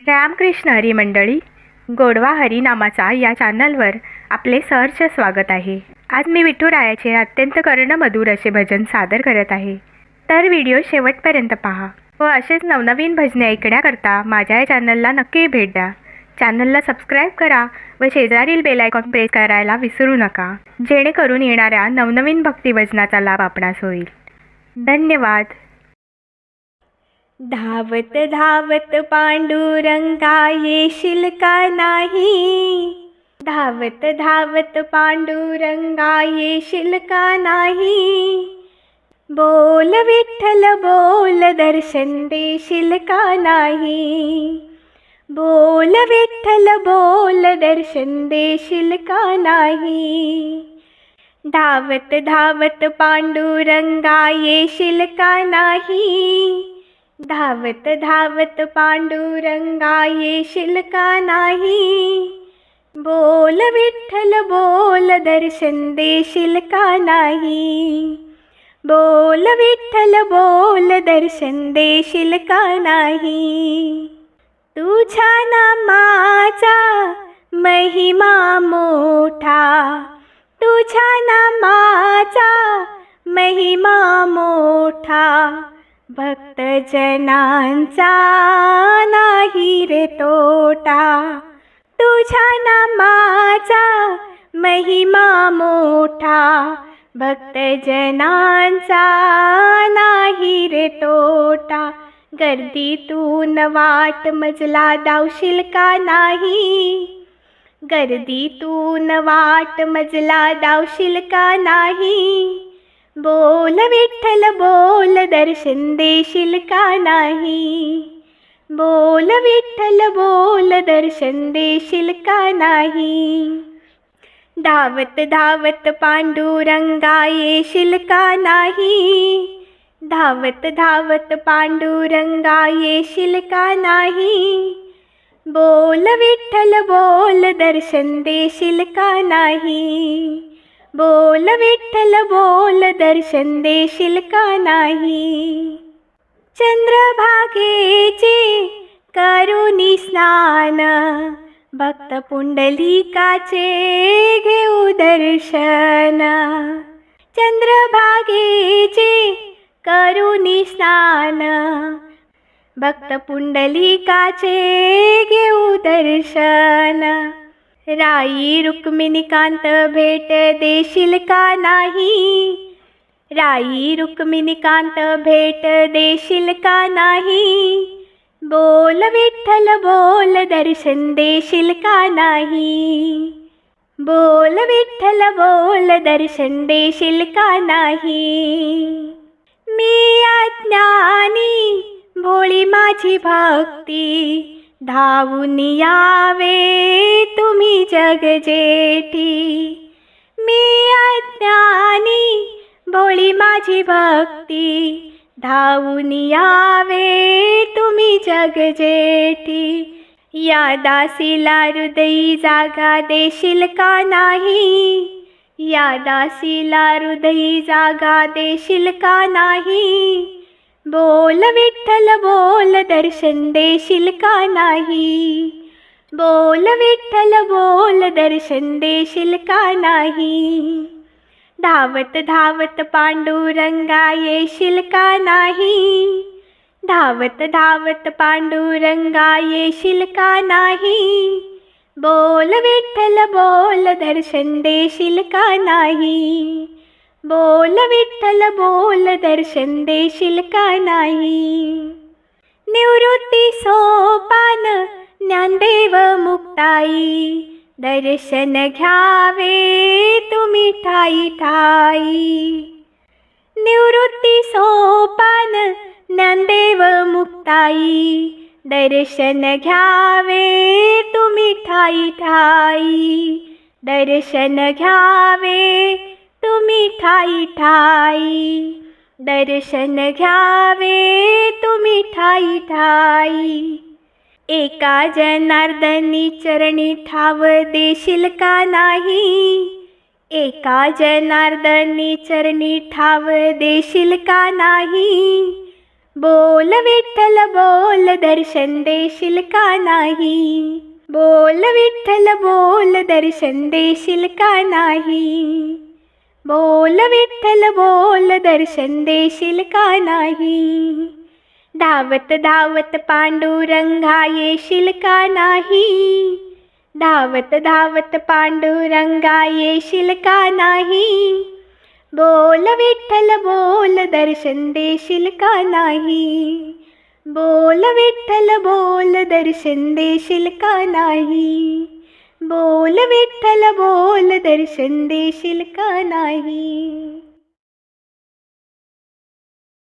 रामकृष्ण हरी मंडळी, गोडवा हरी नामाचा या चॅनलवर आपले सहर्ष स्वागत आहे. आज मी विठुरायाचे अत्यंत कर्णमधुर असे भजन सादर करत आहे. तर व्हिडिओ शेवटपर्यंत पहा व असेच नवनवीन भजने ऐकण्याकरता माझ्या या चॅनलला नक्की भेट द्या. चॅनलला सबस्क्राईब करा व शेजारील बेल आयकॉन प्रेस करायला विसरू नका, जेणेकरून येणाऱ्या नवनवीन भक्ती भजनाचा लाभ आपणास होईल. धन्यवाद. धावत धावत पांडुरंगा येशील का नाही, धावत धावत पांडुरंगा येशील का नाही. बोल विठ्ठल बोल दर्शन देशील का नाही, बोल विठ्ठल बोल दर्शन देशील का नाही. धावत धावत पांडुरंगा येशील का नाही, धावत धावत पांडुरंगा येशील का नाही. बोल विठ्ठल बोल दर्शन देशील का नाही, बोल विठ्ठल बोल दर्शन देशील का नाही. तुझ्या नामाचा महिमा मोठा, तुझ्या नामाचा महिमा मोठा. भक्तजनांचा नाही रे तोटा, तुझ्या नामाचा महिमा मोठा. भक्तजनांचा नाही रे तोटा. गर्दीतून वाट मजला धावशील का नाही, गर्दीतून वाट मजला धावशील का नाही. बोल विठ्ठल बोल दर्शन देशील का नाही, बोल विठ्ठल बोल दर्शन देशील का नाही. धावत धावत पांडुरंगा येशील का नाही, धावत धावत पांडुरंगा येशील का नाही. बोल विठ्ठल बोल दर्शन देशील का नाही, बोल विठ्ठल बोल दर्शन देशील का नाही. चंद्रभागेचे करुणी स्नान, भक्त पुंडलिकाचे घेऊ दर्शन. चंद्रभागेचे करुणी स्नान, भक्त पुंडलिकाचे घेऊ दर्शन. राई रुक्मिणीकांत भेट देशील का नाही, राई रुक्मिणीकांत भेट देशील का नाही. बोल विठ्ठल बोल दर्शन देशील का नाही, बोल विठ्ठल बोल दर्शन देशील का नाही. मी अज्ञानी भोळी माझी भक्ती, धावून यावे तुम्ही जग जेठी. मी अज्ञानी भोळी माझी भक्ती, धावून यावे तुम्ही जग जेठी. या दासीला हृदयी जागा देशील का नाही, या दासीला हृदयी जागा देशील का नाही. बोल विठ्ठल बोल दर्शन देशील का नाही, बोल विठ्ठल बोल दर्शन देशील का नाही. धावत धावत पांडुरंगा येशील का नाही, धावत धावत पांडुरंगा येशील का नाही. बोल विठ्ठल बोल दर्शन देशील का नाही, बोल विठ्ठल बोल दर्शन देशील का नाही. निवृत्ती सोपान ज्ञानदेव मुक्ताई, दर्शन घ्यावे तुम्ही ठाई ठाई. निवृत्ती सोपान ज्ञानदेव मुक्ताई, दर्शन घ्यावे तुम्ही ठाई ठाई. दर्शन घ्यावे तुम्ही ठाई ठाई, दर्शन घ्यावे तुम्ही ठाई ठाई. एका जनार्दनी चरणी ठाव देशील का नाही, एका जनार्दनी चरणी ठाव देशील का नाही. बोल विठ्ठल बोल दर्शन देशील का नाही. बोल विठ्ठल बोल दर्शन देशील का नाही. बोल विठ्ठल बोल दर्शन देशील का नाही. धावत धावत पांडुरंगा येशील का नाही. धावत धावत पांडुरंगा येशील का नाही. बोल विठ्ठल बोल दर्शन देशील का नाही. बोल विठ्ठल बोल दर्शन देशील का नाही. बोल विठ्ठल बोल दर्शन देशील का नाही.